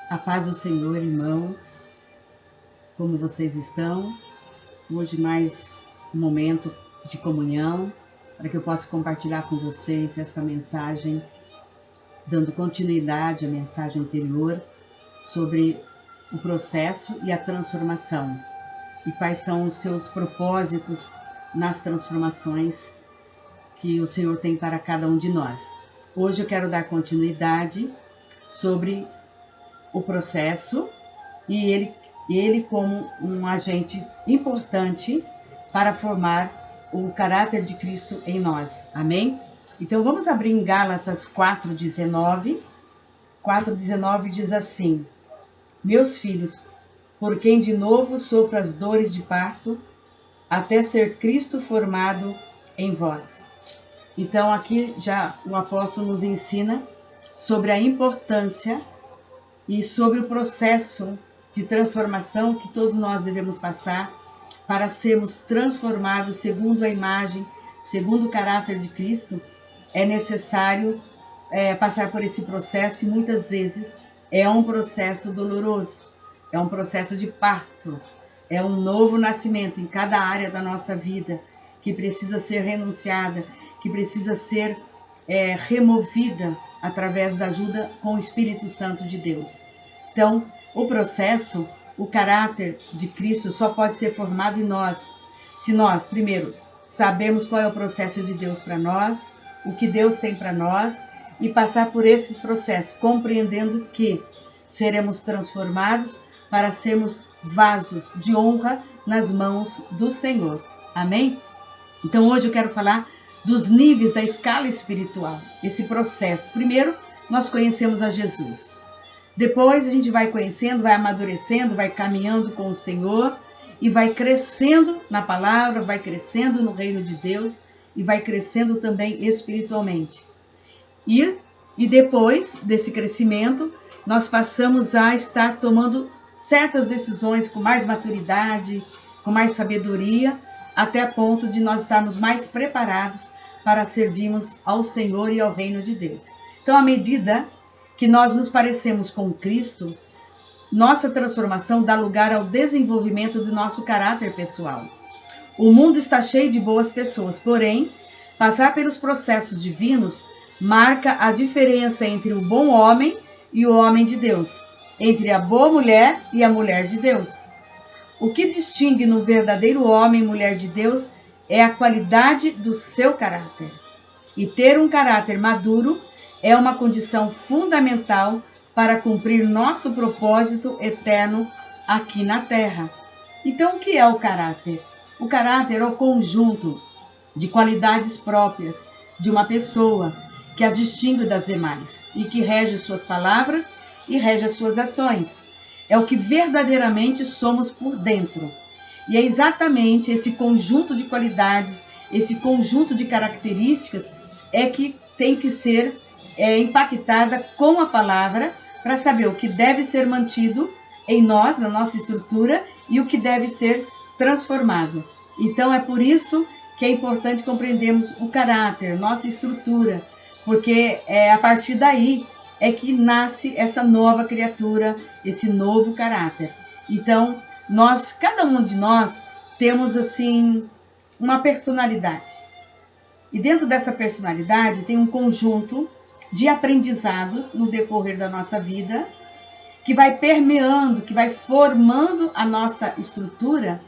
A paz do Senhor, irmãos, como vocês estão? Hoje mais um momento de comunhão, para que eu possa compartilhar com vocês esta mensagem, dando continuidade à mensagem anterior sobre o processo e a transformação, e quais são os seus propósitos nas transformações que o Senhor tem para cada um de nós. Hoje eu quero dar continuidade sobre o processo e ele como um agente importante para formar o caráter de Cristo em nós. Amém? Então vamos abrir em Gálatas 4:19. 4:19 diz assim: Meus filhos, por quem de novo sofro as dores de parto, até ser Cristo formado em vós. Então aqui já o apóstolo nos ensina sobre a importância e sobre o processo de transformação que todos nós devemos passar para sermos transformados segundo a imagem, segundo o caráter de Cristo. É necessário passar por esse processo, e muitas vezes é um processo doloroso, é um processo de parto, é um novo nascimento em cada área da nossa vida que precisa ser renunciada, que precisa ser removida através da ajuda com o Espírito Santo de Deus. Então, o processo, o caráter de Cristo só pode ser formado em nós, se nós, primeiro, sabemos qual é o processo de Deus para nós, o que Deus tem para nós, e passar por esses processos, compreendendo que seremos transformados para sermos vasos de honra nas mãos do Senhor. Amém? Então, hoje eu quero falar dos níveis da escala espiritual, esse processo. Primeiro, nós conhecemos a Jesus. Depois a gente vai conhecendo, vai amadurecendo, vai caminhando com o Senhor e vai crescendo na palavra, vai crescendo no reino de Deus e vai crescendo também espiritualmente. E depois desse crescimento, nós passamos a estar tomando certas decisões com mais maturidade, com mais sabedoria, até a ponto de nós estarmos mais preparados para servirmos ao Senhor e ao reino de Deus. Então, à medida que nós nos parecemos com Cristo, nossa transformação dá lugar ao desenvolvimento do nosso caráter pessoal. O mundo está cheio de boas pessoas, porém, passar pelos processos divinos marca a diferença entre o bom homem e o homem de Deus, entre a boa mulher e a mulher de Deus. O que distingue no verdadeiro homem e mulher de Deus é a qualidade do seu caráter. E ter um caráter maduro é uma condição fundamental para cumprir nosso propósito eterno aqui na Terra. Então, o que é o caráter? O caráter é o conjunto de qualidades próprias de uma pessoa que as distingue das demais e que rege suas palavras e rege as suas ações. É o que verdadeiramente somos por dentro. E é exatamente esse conjunto de qualidades, esse conjunto de características é que tem que ser impactada com a palavra para saber o que deve ser mantido em nós, na nossa estrutura, e o que deve ser transformado. Então é por isso que é importante compreendermos o caráter, nossa estrutura, porque a partir daí é que nasce essa nova criatura, esse novo caráter. Então, cada um de nós temos assim uma personalidade. E dentro dessa personalidade tem um conjunto de aprendizados no decorrer da nossa vida, que vai permeando, que vai formando a nossa estrutura,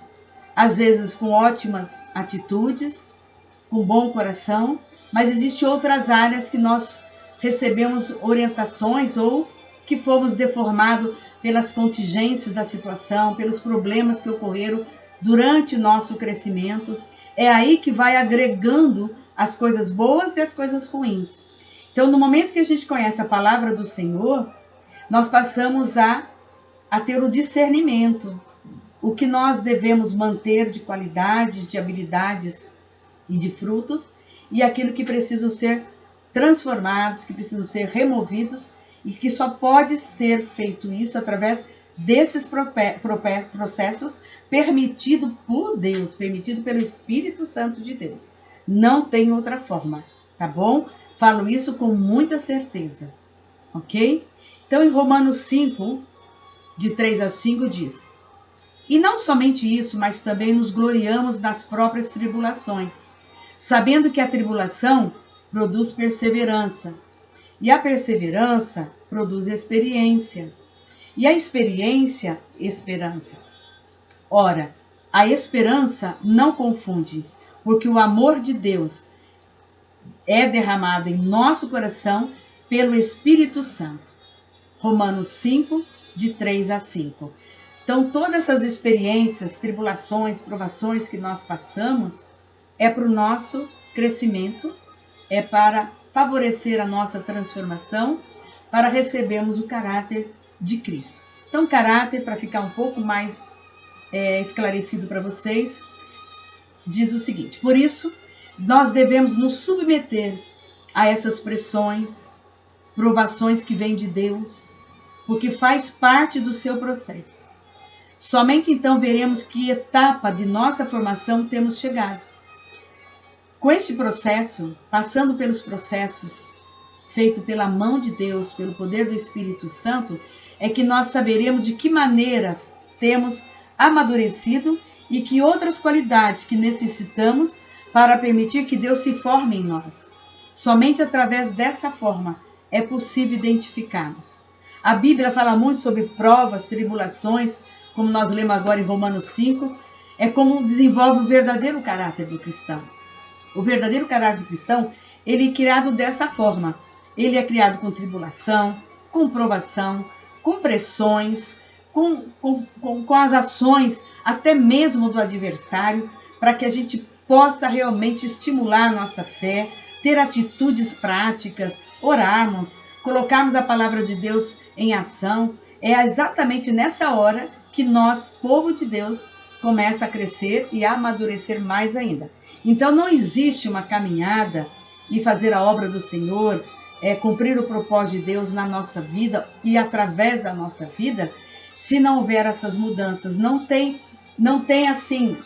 às vezes com ótimas atitudes, com bom coração, mas existem outras áreas que nós recebemos orientações ou que fomos deformados pelas contingências da situação, pelos problemas que ocorreram durante o nosso crescimento. É aí que vai agregando as coisas boas e as coisas ruins. Então, no momento que a gente conhece a palavra do Senhor, nós passamos a ter o discernimento, o que nós devemos manter de qualidades, de habilidades e de frutos, e aquilo que precisa ser transformados, que precisam ser removidos, e que só pode ser feito isso através desses processos permitido por Deus, permitido pelo Espírito Santo de Deus. Não tem outra forma, tá bom? Falo isso com muita certeza, ok? Então, em Romanos 5, de 3 a 5 diz: E não somente isso, mas também nos gloriamos nas próprias tribulações, sabendo que a tribulação produz perseverança, e a perseverança produz experiência, e a experiência, esperança. Ora, a esperança não confunde, porque o amor de Deus é derramado em nosso coração pelo Espírito Santo. Romanos 5, de 3 a 5. Então, todas essas experiências, tribulações, provações que nós passamos, é para o nosso crescimento, é para favorecer a nossa transformação, para recebermos o caráter de Cristo. Então, caráter, para ficar um pouco mais esclarecido para vocês, diz o seguinte: por isso, nós devemos nos submeter a essas pressões, provações que vêm de Deus, porque faz parte do seu processo. Somente então veremos que etapa de nossa formação temos chegado. Com este processo, passando pelos processos feito pela mão de Deus, pelo poder do Espírito Santo, é que nós saberemos de que maneiras temos amadurecido e que outras qualidades que necessitamos para permitir que Deus se forme em nós. Somente através dessa forma é possível identificarmos. A Bíblia fala muito sobre provas, tribulações, como nós lemos agora em Romanos 5, é como desenvolve o verdadeiro caráter do cristão. O verdadeiro caráter do cristão, ele é criado dessa forma. Ele é criado com tribulação, com provação, com pressões, com as ações até mesmo do adversário, para que a gente possa realmente estimular a nossa fé, ter atitudes práticas, orarmos, colocarmos a palavra de Deus em ação. É exatamente nessa hora que nós, povo de Deus, começa a crescer e a amadurecer mais ainda. Então não existe uma caminhada e fazer a obra do Senhor, cumprir o propósito de Deus na nossa vida e através da nossa vida, se não houver essas mudanças. Não tem assim,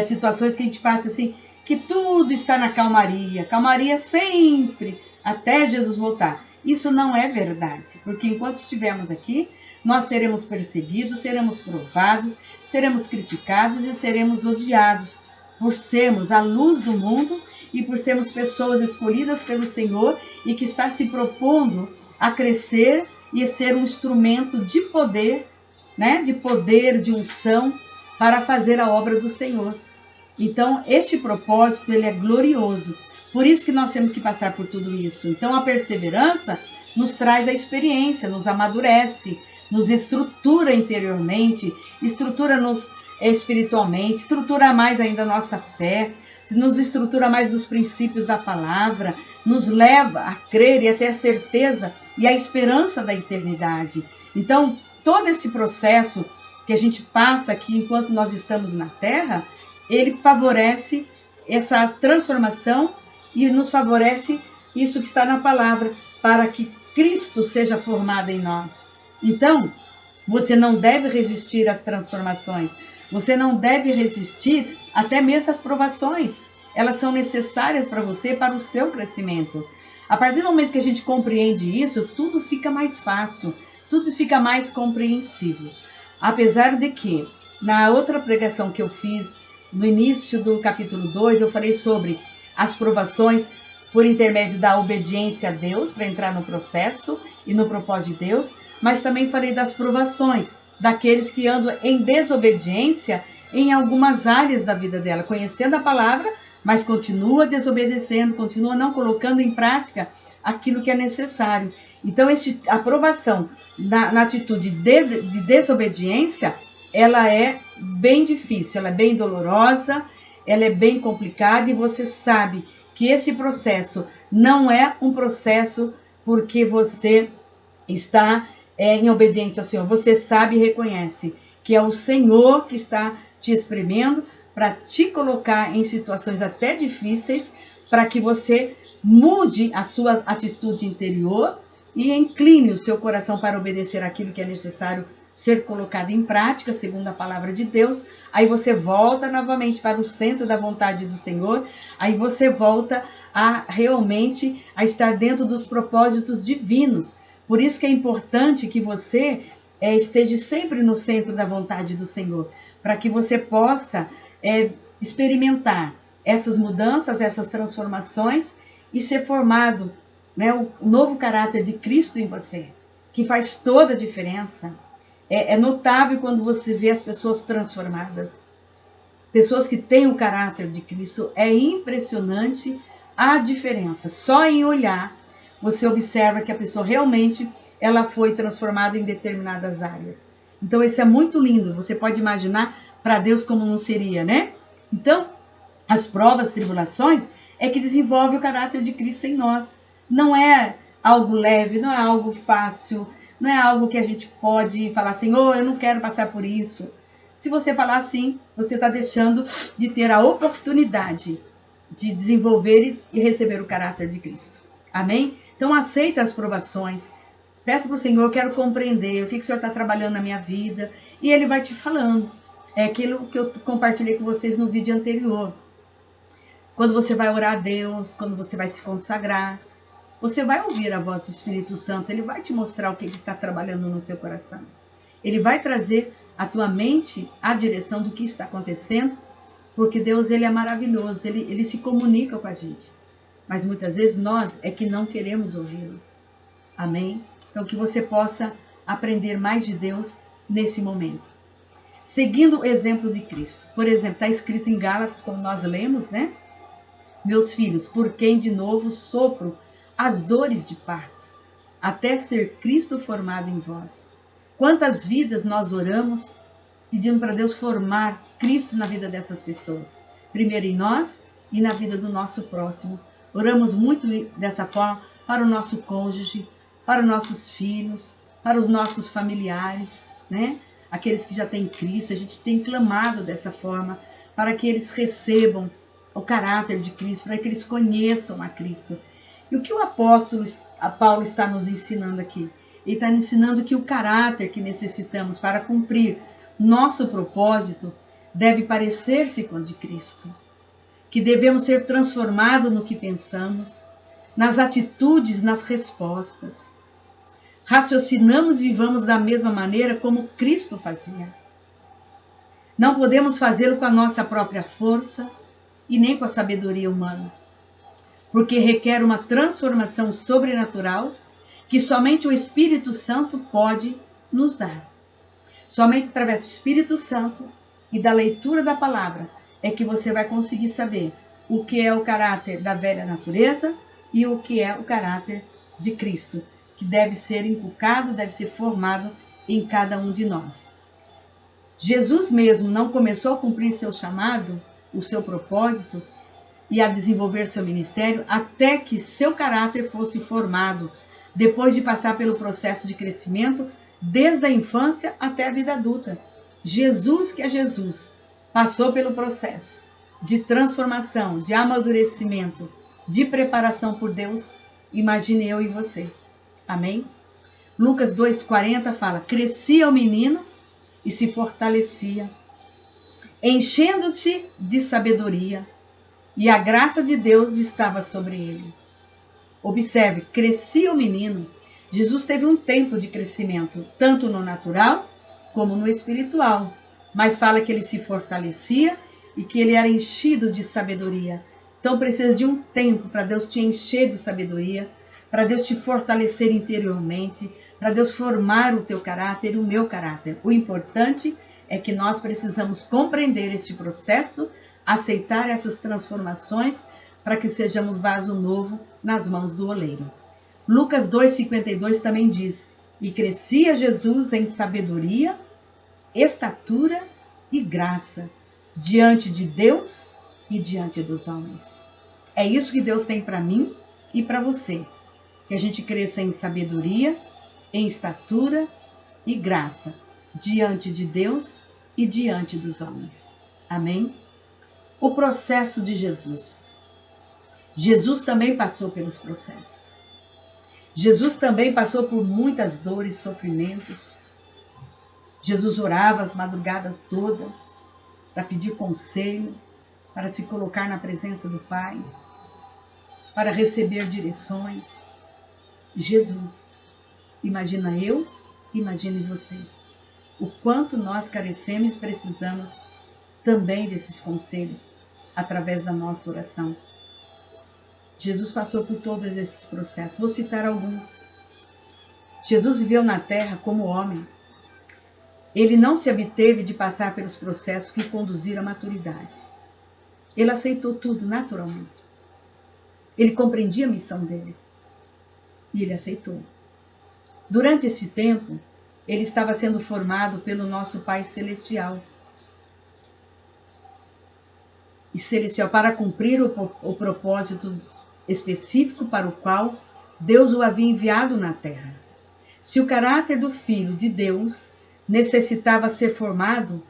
situações que a gente passa assim, que tudo está na calmaria sempre, até Jesus voltar. Isso não é verdade, porque enquanto estivermos aqui, nós seremos perseguidos, seremos provados, seremos criticados e seremos odiados por sermos a luz do mundo e por sermos pessoas escolhidas pelo Senhor e que está se propondo a crescer e ser um instrumento de poder, né? De poder, de unção, para fazer a obra do Senhor. Então, este propósito, ele é glorioso. Por isso que nós temos que passar por tudo isso. Então, a perseverança nos traz a experiência, nos amadurece, nos estrutura interiormente, estrutura-nos espiritualmente, estrutura mais ainda a nossa fé, nos estrutura mais dos princípios da palavra, nos leva a crer e a ter a certeza e a esperança da eternidade. Então, todo esse processo que a gente passa aqui enquanto nós estamos na Terra, ele favorece essa transformação e nos favorece isso que está na palavra, para que Cristo seja formado em nós. Então, você não deve resistir às transformações, você não deve resistir até mesmo às provações. Elas são necessárias para você, para o seu crescimento. A partir do momento que a gente compreende isso, tudo fica mais fácil, tudo fica mais compreensível. Apesar de que, na outra pregação que eu fiz, no início do capítulo 2, eu falei sobre as provações por intermédio da obediência a Deus, para entrar no processo e no propósito de Deus, mas também falei das provações daqueles que andam em desobediência em algumas áreas da vida dela, conhecendo a palavra, mas continua desobedecendo, continua não colocando em prática aquilo que é necessário. Então, a aprovação na atitude de desobediência, ela é bem difícil, ela é bem dolorosa, ela é bem complicada, e você sabe que esse processo não é um processo porque você está em obediência ao Senhor. Você sabe e reconhece que é o Senhor que está te espremendo para te colocar em situações até difíceis, para que você mude a sua atitude interior e incline o seu coração para obedecer aquilo que é necessário ser colocado em prática, segundo a palavra de Deus. Aí você volta novamente para o centro da vontade do Senhor, aí você volta a realmente a estar dentro dos propósitos divinos. Por isso que é importante que você esteja sempre no centro da vontade do Senhor, para que você possa experimentar essas mudanças, essas transformações e ser formado, né, o novo caráter de Cristo em você, que faz toda a diferença. É notável quando você vê as pessoas transformadas, pessoas que têm o caráter de Cristo. É impressionante a diferença. Só em olhar, você observa que a pessoa realmente ela foi transformada em determinadas áreas. Então, isso é muito lindo. Você pode imaginar para Deus como não seria, né? Então, as provas, tribulações, é que desenvolve o caráter de Cristo em nós. Não é algo leve, não é algo fácil, não é algo que a gente pode falar assim, eu não quero passar por isso. Se você falar assim, você está deixando de ter a oportunidade de desenvolver e receber o caráter de Cristo. Amém? Então, aceita as provações. Peça para o Senhor, eu quero compreender o que o Senhor está trabalhando na minha vida. E Ele vai te falando. É aquilo que eu compartilhei com vocês no vídeo anterior. Quando você vai orar a Deus, quando você vai se consagrar, você vai ouvir a voz do Espírito Santo. Ele vai te mostrar o que Ele está trabalhando no seu coração. Ele vai trazer à tua mente a direção do que está acontecendo, porque Deus ele é maravilhoso, ele se comunica com a gente. Mas muitas vezes nós é que não queremos ouvi-lo. Amém? Então que você possa aprender mais de Deus nesse momento. Seguindo o exemplo de Cristo. Por exemplo, está escrito em Gálatas, como nós lemos, né? Meus filhos, por quem de novo sofro as dores de parto, até ser Cristo formado em vós. Quantas vidas nós oramos pedindo para Deus formar Cristo na vida dessas pessoas. Primeiro em nós e na vida do nosso próximo. Oramos muito dessa forma para o nosso cônjuge, para os nossos filhos, para os nossos familiares, né? Aqueles que já têm Cristo, a gente tem clamado dessa forma para que eles recebam o caráter de Cristo, para que eles conheçam a Cristo. E o que o apóstolo Paulo está nos ensinando aqui? Ele está nos ensinando que o caráter que necessitamos para cumprir nosso propósito deve parecer-se com o de Cristo. Que devemos ser transformados no que pensamos, nas atitudes, nas respostas. Raciocinamos e vivamos da mesma maneira como Cristo fazia. Não podemos fazê-lo com a nossa própria força e nem com a sabedoria humana, porque requer uma transformação sobrenatural que somente o Espírito Santo pode nos dar. Somente através do Espírito Santo e da leitura da palavra é que você vai conseguir saber o que é o caráter da velha natureza e o que é o caráter de Cristo, que deve ser inculcado, deve ser formado em cada um de nós. Jesus mesmo não começou a cumprir seu chamado, o seu propósito e a desenvolver seu ministério até que seu caráter fosse formado, depois de passar pelo processo de crescimento desde a infância até a vida adulta. Jesus, que é Jesus, passou pelo processo de transformação, de amadurecimento, de preparação por Deus. Imagine eu e você. Amém? Lucas 2,40 fala, crescia o menino e se fortalecia, enchendo-se de sabedoria, e a graça de Deus estava sobre ele. Observe, crescia o menino. Jesus teve um tempo de crescimento, tanto no natural como no espiritual. Mas fala que ele se fortalecia e que ele era enchido de sabedoria. Então precisa de um tempo para Deus te encher de sabedoria, para Deus te fortalecer interiormente, para Deus formar o teu caráter e o meu caráter. O importante é que nós precisamos compreender este processo, aceitar essas transformações para que sejamos vaso novo nas mãos do oleiro. Lucas 2,52 também diz, e crescia Jesus em sabedoria, estatura e graça, diante de Deus e diante dos homens. É isso que Deus tem para mim e para você, que a gente cresça em sabedoria, em estatura e graça, diante de Deus e diante dos homens. Amém? O processo de Jesus. Jesus também passou pelos processos. Jesus também passou por muitas dores e sofrimentos. Jesus orava as madrugadas todas para pedir conselho, para se colocar na presença do Pai, para receber direções. Jesus, imagina eu Imagine você. O quanto nós carecemos e precisamos também desses conselhos através da nossa oração. Jesus passou por todos esses processos. Vou citar alguns. Jesus viveu na terra como homem. Ele não se absteve de passar pelos processos que conduziram à maturidade. Ele aceitou tudo naturalmente. Ele compreendia a missão dele. E ele aceitou. Durante esse tempo, ele estava sendo formado pelo nosso Pai Celestial. E celestial para cumprir o propósito específico para o qual Deus o havia enviado na terra. Se o caráter do Filho de Deus necessitava ser formado,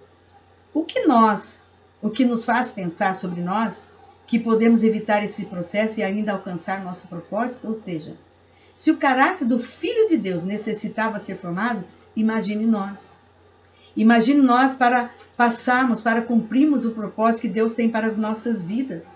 o que nos faz pensar sobre nós que podemos evitar esse processo e ainda alcançar nosso propósito? Ou seja, se o caráter do Filho de Deus necessitava ser formado, imagine nós. Imagine nós para passarmos, para cumprirmos o propósito que Deus tem para as nossas vidas.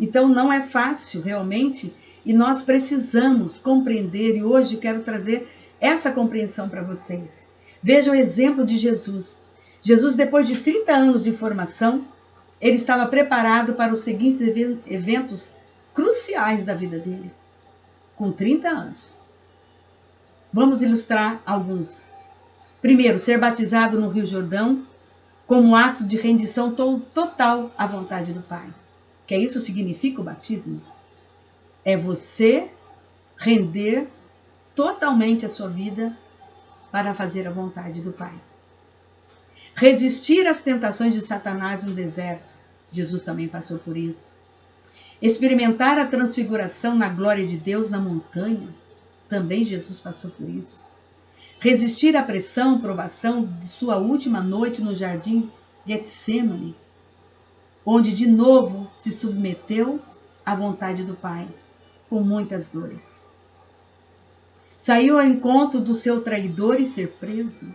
Então não é fácil realmente e nós precisamos compreender, e hoje eu quero trazer essa compreensão para vocês. Veja o exemplo de Jesus. Jesus, depois de 30 anos de formação, ele estava preparado para os seguintes eventos cruciais da vida dele. Com 30 anos. Vamos ilustrar alguns. Primeiro, ser batizado no Rio Jordão como ato de rendição total à vontade do Pai. Que isso significa o batismo? É você render totalmente a sua vida para fazer a vontade do Pai. Resistir às tentações de Satanás no deserto. Jesus também passou por isso. Experimentar a transfiguração na glória de Deus na montanha. Também Jesus passou por isso. Resistir à pressão, provação de sua última noite no jardim de Getsêmani, onde de novo se submeteu à vontade do Pai, com muitas dores. Saiu ao encontro do seu traidor e ser preso.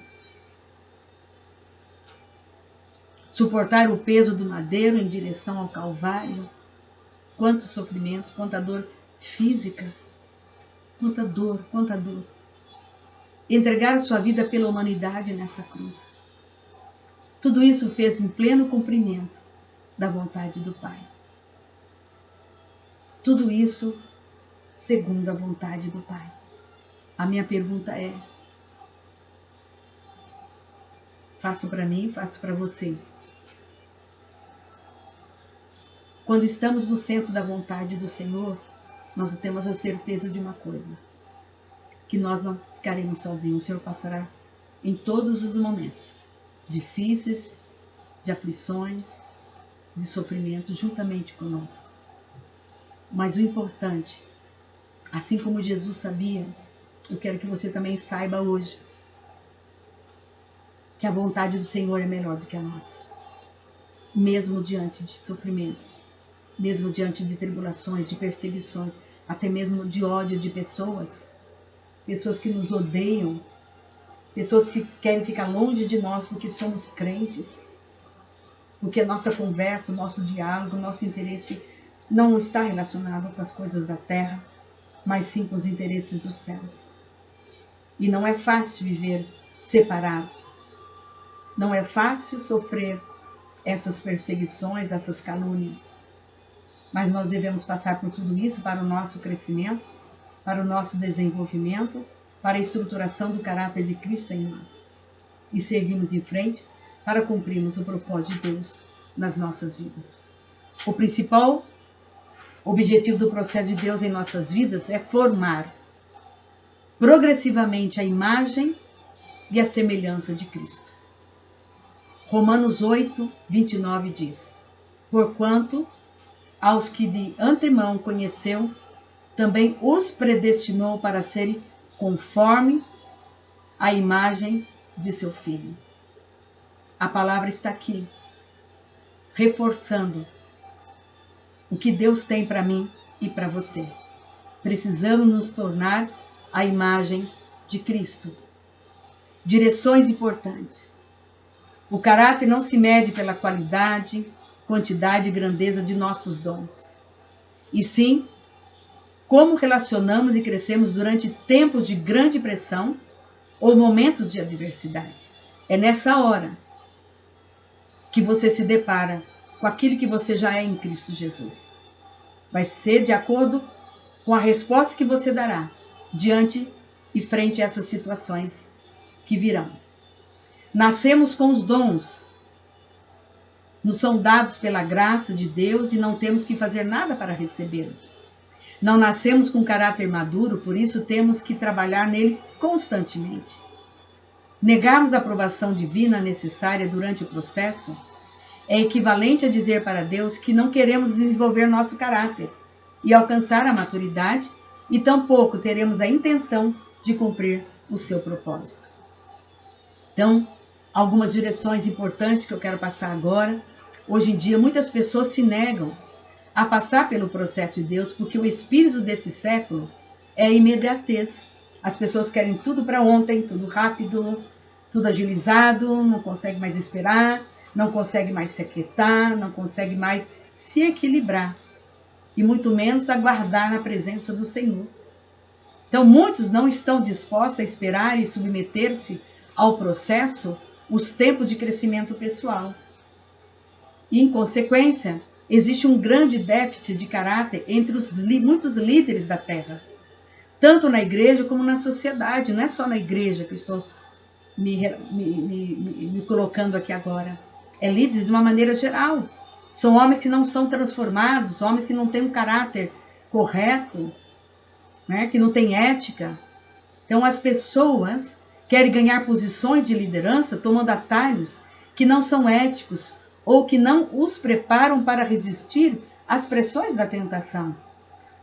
Suportar o peso do madeiro em direção ao Calvário. Quanto sofrimento, quanta dor física, quanta dor. Entregar sua vida pela humanidade nessa cruz. Tudo isso fez em pleno cumprimento da vontade do Pai. Tudo isso segundo a vontade do Pai. A minha pergunta é: faço para mim, faço para você. Quando estamos no centro da vontade do Senhor, nós temos a certeza de uma coisa: que nós não ficaremos sozinhos. O Senhor passará em todos os momentos difíceis, de aflições, de sofrimento, juntamente conosco. Mas o importante, assim como Jesus sabia, eu quero que você também saiba hoje que a vontade do Senhor é melhor do que a nossa. Mesmo diante de sofrimentos, mesmo diante de tribulações, de perseguições, até mesmo de ódio de pessoas que nos odeiam, pessoas que querem ficar longe de nós porque somos crentes, porque a nossa conversa, o nosso diálogo, o nosso interesse não está relacionado com as coisas da terra, mas sim com os interesses dos céus. E não é fácil viver separados. Não é fácil sofrer essas perseguições, essas calúnias. Mas nós devemos passar por tudo isso para o nosso crescimento, para o nosso desenvolvimento, para a estruturação do caráter de Cristo em nós. E seguirmos em frente para cumprirmos o propósito de Deus nas nossas vidas. O principal objetivo do processo de Deus em nossas vidas é formar progressivamente a imagem e a semelhança de Cristo. Romanos 8, 29 diz: porquanto aos que de antemão conheceu, também os predestinou para serem conforme a imagem de seu Filho. A palavra está aqui, reforçando o que Deus tem para mim e para você. Precisamos nos tornar a imagem de Cristo. Direções importantes. O caráter não se mede pela qualidade, quantidade e grandeza de nossos dons, e sim como relacionamos e crescemos durante tempos de grande pressão ou momentos de adversidade. É nessa hora que você se depara com aquilo que você já é em Cristo Jesus. Vai ser de acordo com a resposta que você dará diante e frente a essas situações que virão. Nascemos com os dons, nos são dados pela graça de Deus e não temos que fazer nada para recebê-los. Não nascemos com caráter maduro, por isso temos que trabalhar nele constantemente. Negarmos a aprovação divina necessária durante o processo é equivalente a dizer para Deus que não queremos desenvolver nosso caráter e alcançar a maturidade e tampouco teremos a intenção de cumprir o seu propósito. Então, algumas direções importantes que eu quero passar agora. Hoje em dia, muitas pessoas se negam a passar pelo processo de Deus porque o espírito desse século é a imediatez. As pessoas querem tudo para ontem, tudo rápido, tudo agilizado, não consegue mais esperar, não consegue mais se aquietar, não consegue mais se equilibrar e muito menos aguardar na presença do Senhor. Então, muitos não estão dispostos a esperar e submeter-se ao processo, os tempos de crescimento pessoal. E, em consequência, existe um grande déficit de caráter entre muitos líderes da terra, tanto na igreja como na sociedade. Não é só na igreja que eu estou me colocando aqui agora. É líderes de uma maneira geral. São homens que não são transformados, homens que não têm um caráter correto, né, que não têm ética. Então, as pessoas querem ganhar posições de liderança tomando atalhos que não são éticos ou que não os preparam para resistir às pressões da tentação.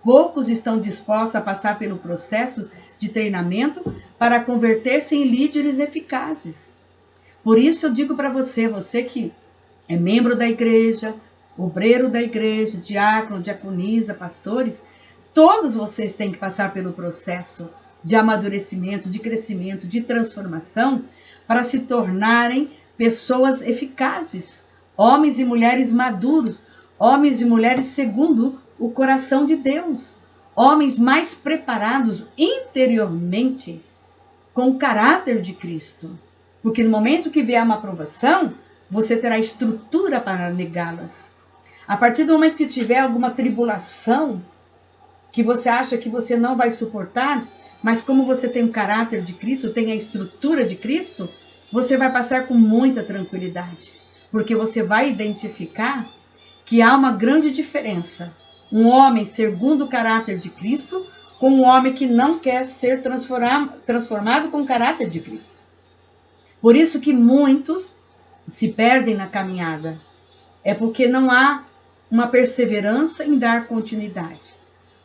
Poucos estão dispostos a passar pelo processo de treinamento para converter-se em líderes eficazes. Por isso eu digo para você, você que é membro da igreja, obreiro da igreja, diácono, diaconisa, pastores, todos vocês têm que passar pelo processo de amadurecimento, de crescimento, de transformação, para se tornarem pessoas eficazes, homens e mulheres maduros, homens e mulheres segundo o coração de Deus, homens mais preparados interiormente com o caráter de Cristo. Porque no momento que vier uma aprovação, você terá estrutura para negá-las. A partir do momento que tiver alguma tribulação que você acha que você não vai suportar, mas como você tem o caráter de Cristo, tem a estrutura de Cristo, você vai passar com muita tranquilidade. Porque você vai identificar que há uma grande diferença. Um homem segundo o caráter de Cristo com um homem que não quer ser transformado com o caráter de Cristo. Por isso que muitos se perdem na caminhada. É porque não há uma perseverança em dar continuidade.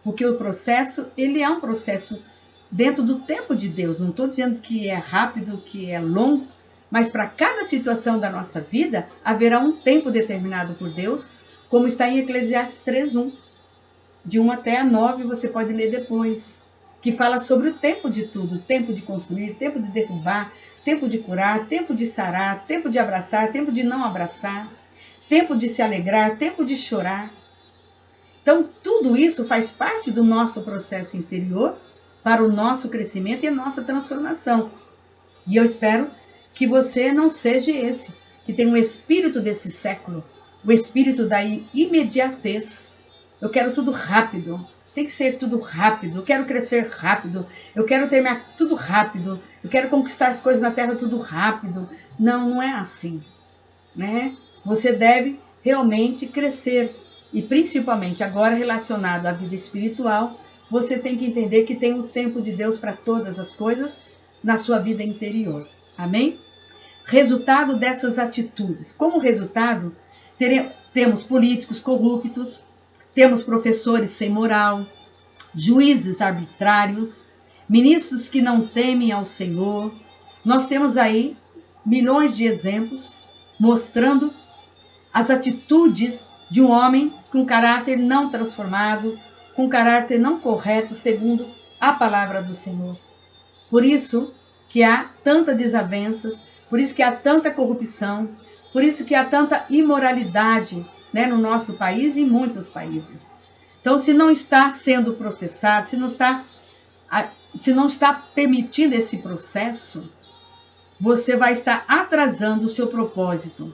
Porque o processo, ele é um processo dentro do tempo de Deus. Não estou dizendo que é rápido, que é longo, mas para cada situação da nossa vida, haverá um tempo determinado por Deus, como está em Eclesiastes 3:1. De 1 até a 9, você pode ler depois, que fala sobre o tempo de tudo, tempo de construir, tempo de derrubar, tempo de curar, tempo de sarar, tempo de abraçar, tempo de não abraçar, tempo de se alegrar, tempo de chorar. Então, tudo isso faz parte do nosso processo interior para o nosso crescimento e a nossa transformação. E eu espero que você não seja esse, que tem o espírito desse século, o espírito da imediatez. Eu quero tudo rápido, tem que ser tudo rápido, eu quero crescer rápido, eu quero terminar tudo rápido, eu quero conquistar as coisas na terra tudo rápido. Não, não é assim, né? Você deve realmente crescer e principalmente agora relacionado à vida espiritual, você tem que entender que tem o tempo de Deus para todas as coisas na sua vida interior. Amém? Resultado dessas atitudes. Como resultado, temos políticos corruptos, temos professores sem moral, juízes arbitrários, ministros que não temem ao Senhor. Nós temos aí milhões de exemplos mostrando as atitudes de um homem com caráter não transformado, com caráter não correto segundo a palavra do Senhor. Por isso que há tantas desavenças, por isso que há tanta corrupção, por isso que há tanta imoralidade, né, no nosso país e em muitos países. Então, se não está sendo processado, se não está se não está permitindo esse processo, você vai estar atrasando o seu propósito.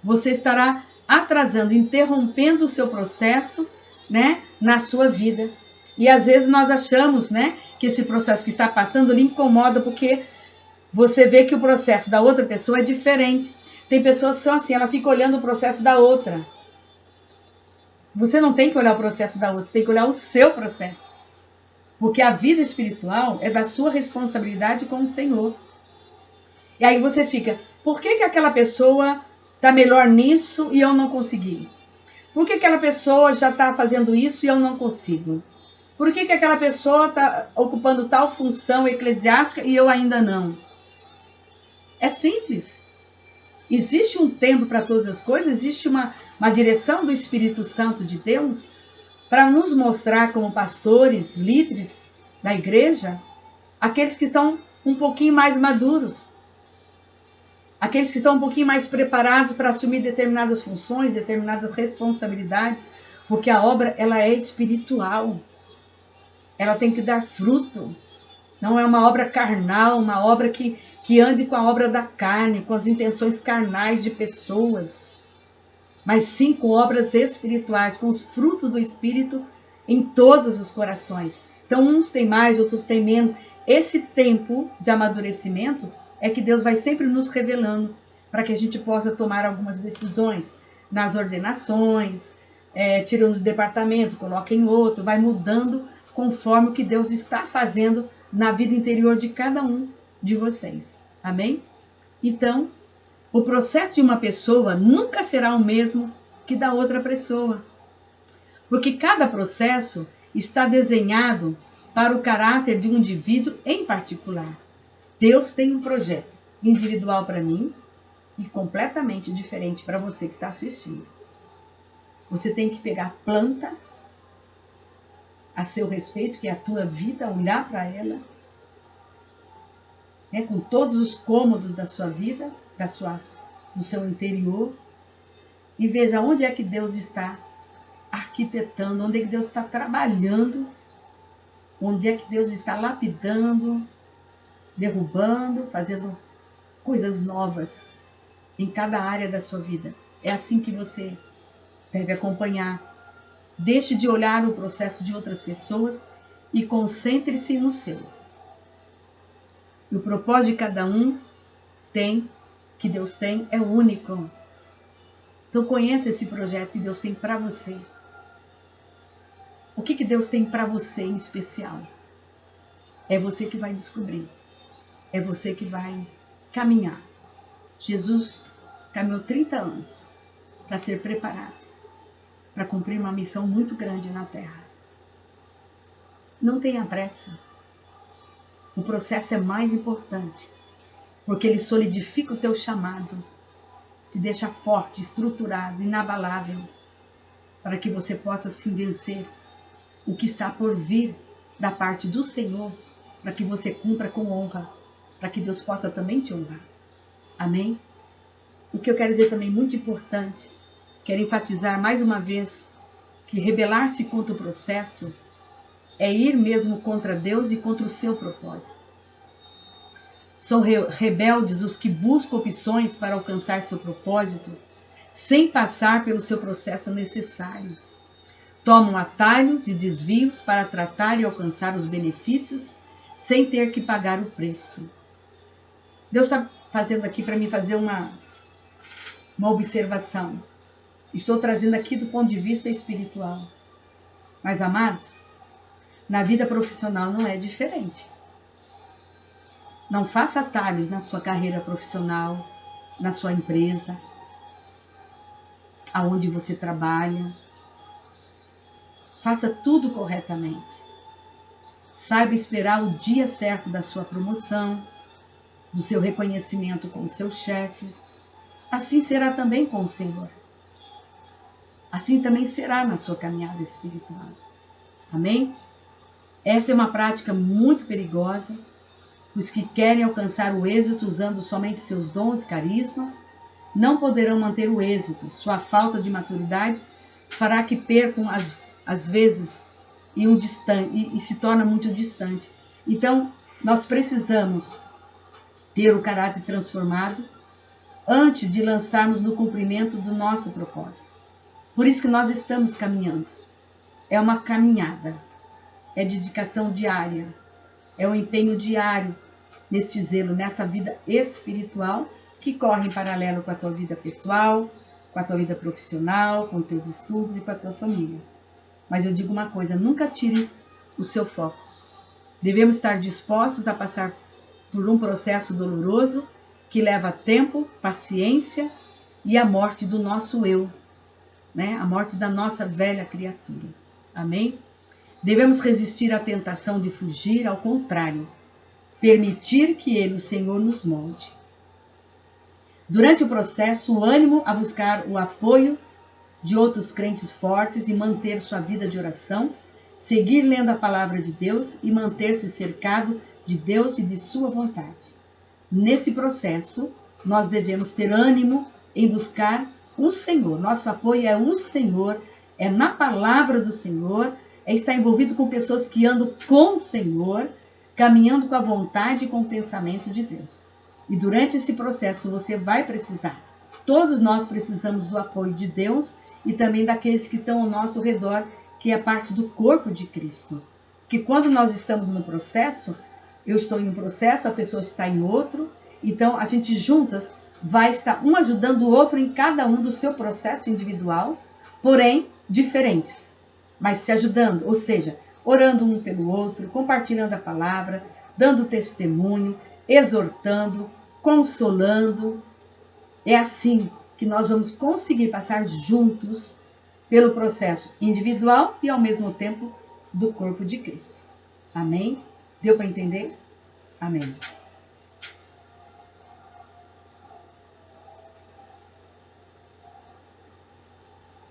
Você estará atrasando, interrompendo o seu processo, né, na sua vida. E às vezes nós achamos, né, que esse processo que está passando lhe incomoda porque você vê que o processo da outra pessoa é diferente. Tem pessoas que são assim, ela fica olhando o processo da outra. Você não tem que olhar o processo da outra, tem que olhar o seu processo. Porque a vida espiritual é da sua responsabilidade com o Senhor. E aí você fica, por que aquela pessoa está melhor nisso e eu não consegui? Por que aquela pessoa já está fazendo isso e eu não consigo? Por que aquela pessoa está ocupando tal função eclesiástica e eu ainda não? É simples. Existe um tempo para todas as coisas, existe uma direção do Espírito Santo de Deus para nos mostrar como pastores, líderes da igreja, aqueles que estão um pouquinho mais maduros, aqueles que estão um pouquinho mais preparados para assumir determinadas funções, determinadas responsabilidades, porque a obra ela é espiritual, ela tem que dar fruto, não é uma obra carnal, uma obra que ande com a obra da carne, com as intenções carnais de pessoas, mas sim com obras espirituais, com os frutos do Espírito em todos os corações. Então, uns têm mais, outros têm menos. Esse tempo de amadurecimento é que Deus vai sempre nos revelando para que a gente possa tomar algumas decisões nas ordenações, tirando do departamento, coloca em outro, vai mudando conforme o que Deus está fazendo na vida interior de cada um de vocês. Amém? Então, o processo de uma pessoa nunca será o mesmo que da outra pessoa. Porque cada processo está desenhado para o caráter de um indivíduo em particular. Deus tem um projeto individual para mim e completamente diferente para você que está assistindo. Você tem que pegar a planta a seu respeito, que é a tua vida, olhar para ela, né, com todos os cômodos da sua vida, do seu interior, e veja onde é que Deus está arquitetando, onde é que Deus está trabalhando, onde é que Deus está lapidando, derrubando, fazendo coisas novas em cada área da sua vida. É assim que você deve acompanhar. Deixe de olhar o processo de outras pessoas e concentre-se no seu. E o propósito de cada um que Deus tem, é único. Então conheça esse projeto que Deus tem para você. O que Deus tem para você em especial? É você que vai descobrir. É você que vai caminhar. Jesus caminhou 30 anos para ser preparado, para cumprir uma missão muito grande na terra. Não tenha pressa. O processo é mais importante, porque ele solidifica o teu chamado, te deixa forte, estruturado, inabalável, para que você possa sim vencer o que está por vir da parte do Senhor, para que você cumpra com honra, para que Deus possa também te honrar. Amém? O que eu quero dizer também muito importante, quero enfatizar mais uma vez que rebelar-se contra o processo é ir mesmo contra Deus e contra o seu propósito. São rebeldes os que buscam opções para alcançar seu propósito sem passar pelo seu processo necessário. Tomam atalhos e desvios para tratar e alcançar os benefícios sem ter que pagar o preço. Deus está fazendo aqui para mim fazer uma observação. Estou trazendo aqui do ponto de vista espiritual. Mas, amados, na vida profissional não é diferente. Não faça atalhos na sua carreira profissional, na sua empresa, aonde você trabalha. Faça tudo corretamente. Saiba esperar o dia certo da sua promoção, do seu reconhecimento com o seu chefe. Assim será também com o Senhor. Assim também será na sua caminhada espiritual. Amém? Essa é uma prática muito perigosa. Os que querem alcançar o êxito usando somente seus dons e carisma não poderão manter o êxito. Sua falta de maturidade fará que percam, às vezes, e se torna muito distante. Então, nós precisamos ter o caráter transformado antes de lançarmos no cumprimento do nosso propósito. Por isso que nós estamos caminhando. É uma caminhada, é dedicação diária, é um empenho diário neste zelo, nessa vida espiritual que corre em paralelo com a tua vida pessoal, com a tua vida profissional, com os teus estudos e com a tua família. Mas eu digo uma coisa, nunca tire o seu foco. Devemos estar dispostos a passar por um processo doloroso que leva tempo, paciência e a morte do nosso eu, né? A morte da nossa velha criatura. Amém? Devemos resistir à tentação de fugir, ao contrário, permitir que Ele, o Senhor, nos molde. Durante o processo, o ânimo a buscar o apoio de outros crentes fortes e manter sua vida de oração, seguir lendo a palavra de Deus e manter-se cercado de Deus e de sua vontade. Nesse processo, nós devemos ter ânimo em buscar o Senhor. Nosso apoio é o Senhor, é na palavra do Senhor, é estar envolvido com pessoas que andam com o Senhor, caminhando com a vontade e com o pensamento de Deus. E durante esse processo você vai precisar. Todos nós precisamos do apoio de Deus e também daqueles que estão ao nosso redor, que é parte do corpo de Cristo. Que quando nós estamos no processo, eu estou em um processo, a pessoa está em outro, então a gente juntas vai estar um ajudando o outro em cada um do seu processo individual, porém diferentes, mas se ajudando, ou seja, orando um pelo outro, compartilhando a palavra, dando testemunho, exortando, consolando. É assim que nós vamos conseguir passar juntos pelo processo individual e ao mesmo tempo do corpo de Cristo. Amém? Deu para entender? Amém.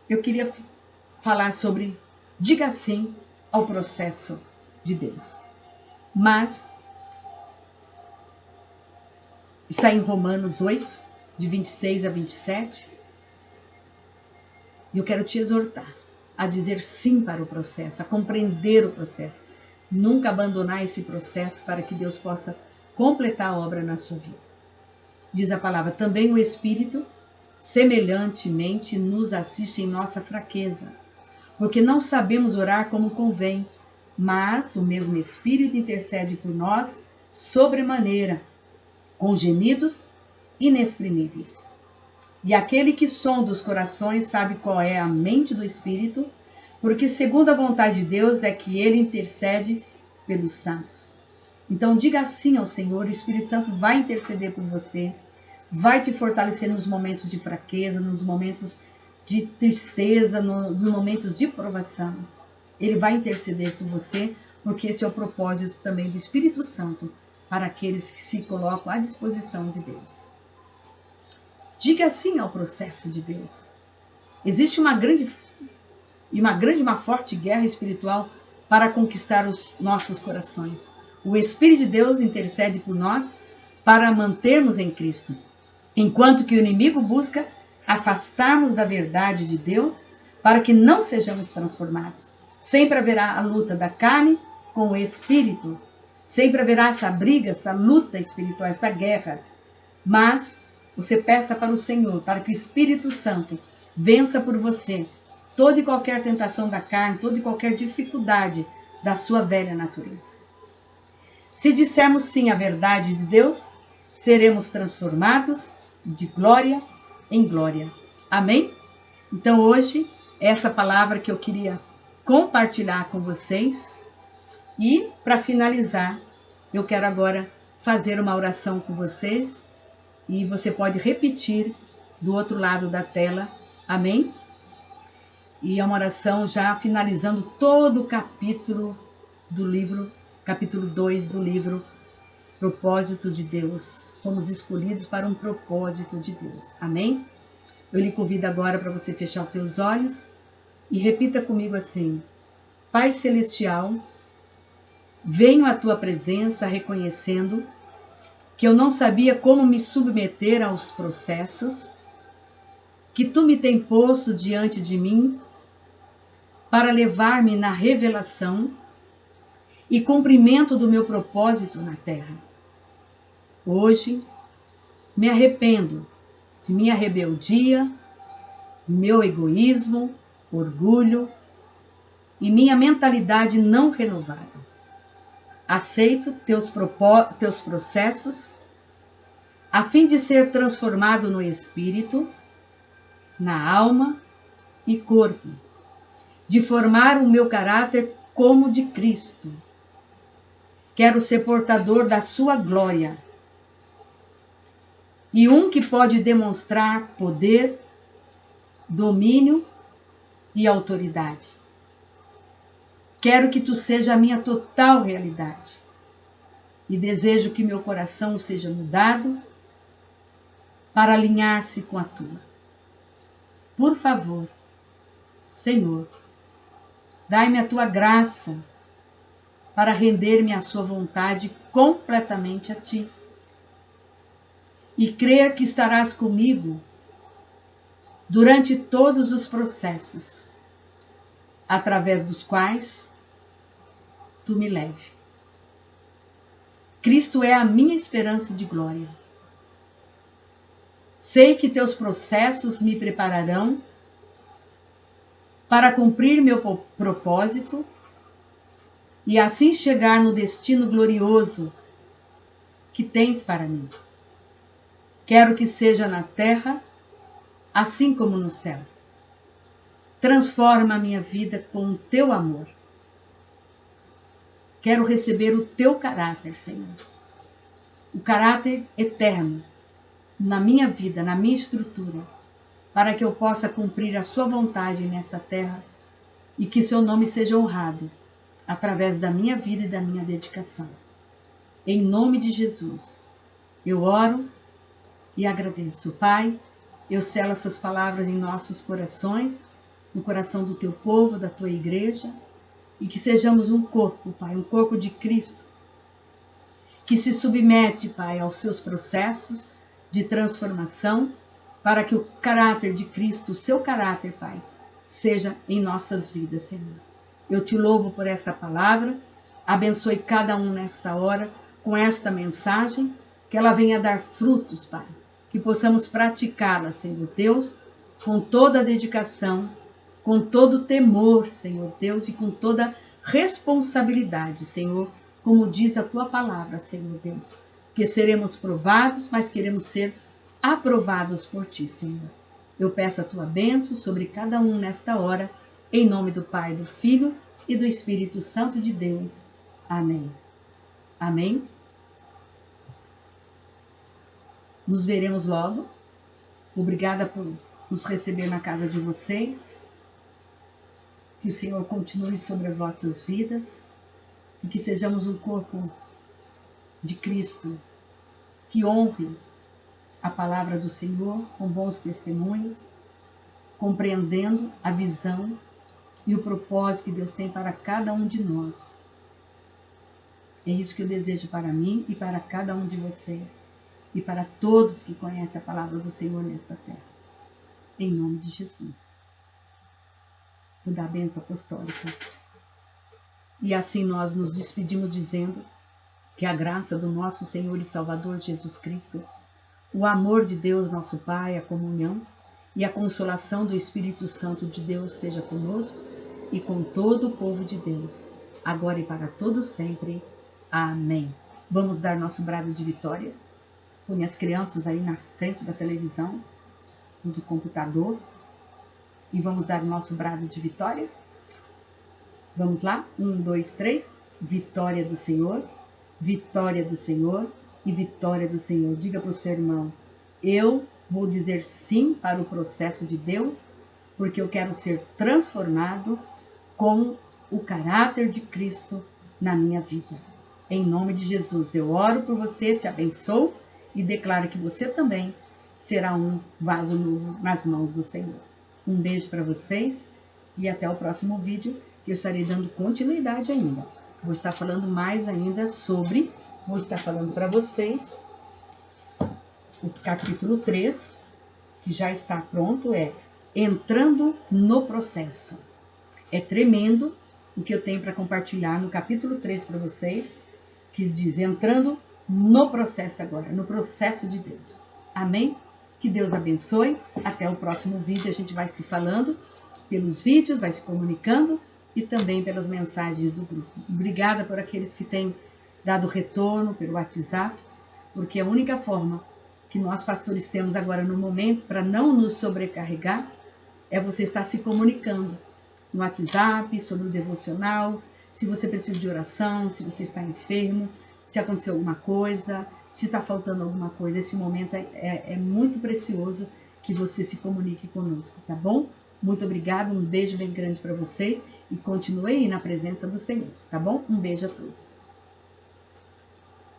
Eu queria falar sobre diga sim ao processo de Deus. Mas está em Romanos 8, de 26 a 27. E eu quero te exortar a dizer sim para o processo, a compreender o processo. Nunca abandonar esse processo para que Deus possa completar a obra na sua vida. Diz a palavra, também o Espírito semelhantemente nos assiste em nossa fraqueza, porque não sabemos orar como convém, mas o mesmo Espírito intercede por nós sobremaneira, com gemidos inexprimíveis. E aquele que sonda os corações sabe qual é a mente do Espírito, porque segundo a vontade de Deus é que ele intercede pelos santos. Então diga sim ao Senhor, o Espírito Santo vai interceder por você, vai te fortalecer nos momentos de fraqueza, nos momentos de tristeza, nos momentos de provação. Ele vai interceder por você, porque esse é o propósito também do Espírito Santo para aqueles que se colocam à disposição de Deus. Diga sim ao processo de Deus. Existe uma forte guerra espiritual para conquistar os nossos corações. O Espírito de Deus intercede por nós para mantermos em Cristo, enquanto que o inimigo busca afastarmos da verdade de Deus para que não sejamos transformados. Sempre haverá a luta da carne com o Espírito. Sempre haverá essa briga, essa luta espiritual, essa guerra. Mas você peça para o Senhor, para que o Espírito Santo vença por você toda e qualquer tentação da carne, toda e qualquer dificuldade da sua velha natureza. Se dissermos sim à verdade de Deus, seremos transformados de glória em glória. Amém? Então hoje, essa palavra que eu queria compartilhar com vocês. E, para finalizar, eu quero agora fazer uma oração com vocês. E você pode repetir do outro lado da tela. Amém? E é uma oração já finalizando todo o capítulo do livro, capítulo 2 do livro Propósito de Deus. Fomos escolhidos para um propósito de Deus. Amém? Eu lhe convido agora para você fechar os teus olhos e repita comigo assim: Pai Celestial, venho à tua presença reconhecendo que eu não sabia como me submeter aos processos que tu me tem posto diante de mim para levar-me na revelação e cumprimento do meu propósito na terra. Hoje, me arrependo de minha rebeldia, meu egoísmo, orgulho e minha mentalidade não renovada. Aceito teus processos a fim de ser transformado no espírito, na alma e corpo, de formar o meu caráter como de Cristo. Quero ser portador da sua glória e um que pode demonstrar poder, domínio e autoridade. Quero que tu seja a minha total realidade e desejo que meu coração seja mudado para alinhar-se com a tua. Por favor, Senhor, dai-me a tua graça para render-me à sua vontade completamente a ti e crer que estarás comigo durante todos os processos através dos quais tu me leve. Cristo é a minha esperança de glória. Sei que teus processos me prepararão para cumprir meu propósito e assim chegar no destino glorioso que tens para mim. Quero que seja na terra, assim como no céu. Transforma a minha vida com o teu amor. Quero receber o teu caráter, Senhor. O caráter eterno na minha vida, na minha estrutura, para que eu possa cumprir a sua vontade nesta terra e que seu nome seja honrado através da minha vida e da minha dedicação. Em nome de Jesus, eu oro e agradeço. Pai, eu selo essas palavras em nossos corações, no coração do teu povo, da tua igreja, e que sejamos um corpo, Pai, um corpo de Cristo, que se submete, Pai, aos seus processos de transformação, para que o caráter de Cristo, o seu caráter, Pai, seja em nossas vidas, Senhor. Eu te louvo por esta palavra, abençoe cada um nesta hora com esta mensagem, que ela venha dar frutos, Pai, que possamos praticá-la, Senhor Deus, com toda a dedicação, com todo temor, Senhor Deus, e com toda responsabilidade, Senhor, como diz a tua palavra, Senhor Deus, que seremos provados, mas queremos ser aprovados por ti, Senhor. Eu peço a tua bênção sobre cada um nesta hora, em nome do Pai, do Filho e do Espírito Santo de Deus. Amém. Amém. Nos veremos logo. Obrigada por nos receber na casa de vocês. Que o Senhor continue sobre as vossas vidas e que sejamos um corpo de Cristo que honre a palavra do Senhor com bons testemunhos, compreendendo a visão e o propósito que Deus tem para cada um de nós. É isso que eu desejo para mim e para cada um de vocês e para todos que conhecem a palavra do Senhor nesta terra. Em nome de Jesus. Vou dar a bênção apostólica. E assim nós nos despedimos dizendo que a graça do nosso Senhor e Salvador Jesus Cristo, o amor de Deus nosso Pai, a comunhão e a consolação do Espírito Santo de Deus seja conosco e com todo o povo de Deus, agora e para todos sempre. Amém. Vamos dar nosso brado de vitória. Põe as crianças aí na frente da televisão, do computador, e vamos dar nosso brado de vitória. Vamos lá? 1, 2, 3. Vitória do Senhor, vitória do Senhor e vitória do Senhor. Diga para o seu irmão: eu vou dizer sim para o processo de Deus, porque eu quero ser transformado com o caráter de Cristo na minha vida. Em nome de Jesus, eu oro por você, te abençoo e declaro que você também será um vaso novo nas mãos do Senhor. Um beijo para vocês e até o próximo vídeo, que eu estarei dando continuidade ainda. Vou estar falando mais ainda vou estar falando para vocês o capítulo 3, que já está pronto, é Entrando no Processo. É tremendo o que eu tenho para compartilhar no capítulo 3 para vocês, que diz, entrando no processo agora, no processo de Deus. Amém? Que Deus abençoe. Até o próximo vídeo, a gente vai se falando pelos vídeos, vai se comunicando e também pelas mensagens do grupo. Obrigada por aqueles que têm dado retorno pelo WhatsApp, porque a única forma que nós pastores temos agora no momento para não nos sobrecarregar é você estar se comunicando no WhatsApp, sobre o devocional, se você precisa de oração, se você está enfermo, se aconteceu alguma coisa, se está faltando alguma coisa. Esse momento é muito precioso que você se comunique conosco, tá bom? Muito obrigada, um beijo bem grande para vocês e continue aí na presença do Senhor, tá bom? Um beijo a todos.